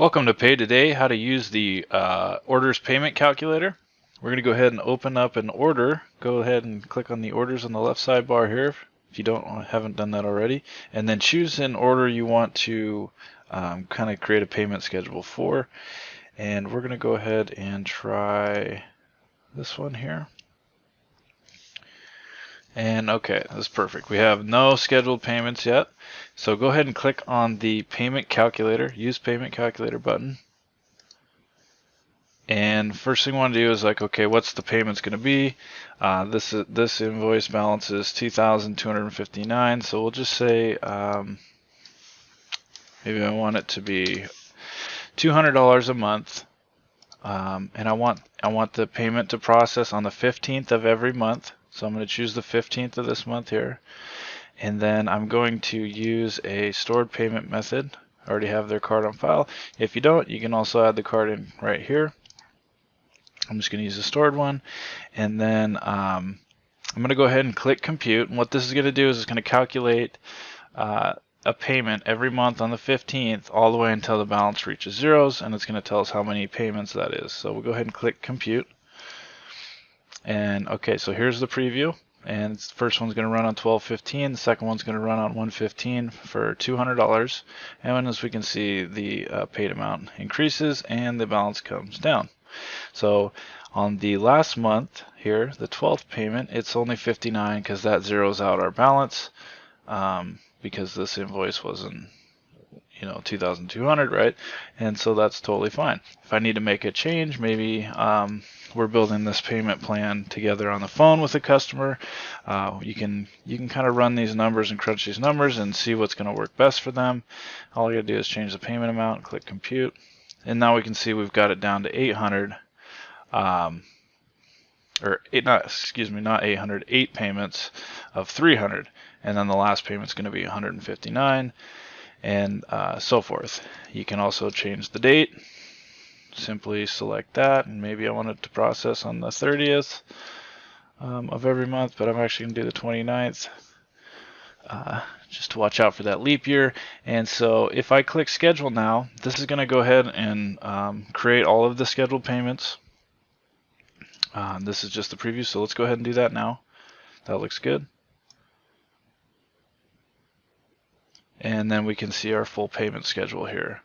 Welcome to PaidToday, how to use the orders payment calculator. We're going to go ahead and open up an order. Go ahead and click on the orders on the left sidebar here if you haven't done that already, and then choose an order you want to kind of create a payment schedule for. And we're going to go ahead and try this one here. And okay, that's perfect. We have no scheduled payments yet. So go ahead and click on the payment calculator, use payment calculator button. And first thing we want to do is okay, what's the payments going to be? This invoice balance is $2,259. So we'll just say maybe I want it to be $200 a month, and I want the payment to process on the 15th of every month. So I'm going to choose the 15th of this month here, and then I'm going to use a stored payment method. I already have their card on file. If you don't, you can also add the card in right here. I'm just going to use the stored one, and then I'm going to go ahead and click compute. And what this is going to do is it's going to calculate a payment every month on the 15th all the way until the balance reaches zeros, and it's going to tell us how many payments that is. So we'll go ahead and click compute. And okay, so here's the preview, and the first one's going to run on 12/15, the second one's going to run on 1/15 for $200, and as we can see, the paid amount increases and the balance comes down. So on the last month here, the 12th payment, it's only 59 because that zeroes out our balance, because this invoice wasn't 2,200, right? And so that's totally fine. If I need to make a change, maybe we're building this payment plan together on the phone with the customer, you can kind of run these numbers and crunch these numbers and see what's going to work best for them. All you got to do is change the payment amount, click compute, and now we can see we've got it down to 800, not 800, 8 payments of 300, and then the last payment's going to be 159, and so forth. You can also change the date. Simply select that, and maybe I want it to process on the 30th of every month, but I'm actually going to do the 29th. Just to watch out for that leap year. And so if I click schedule now, this is going to go ahead and create all of the scheduled payments. This is just the preview, so let's go ahead and do that now. That looks good. And then we can see our full payment schedule here.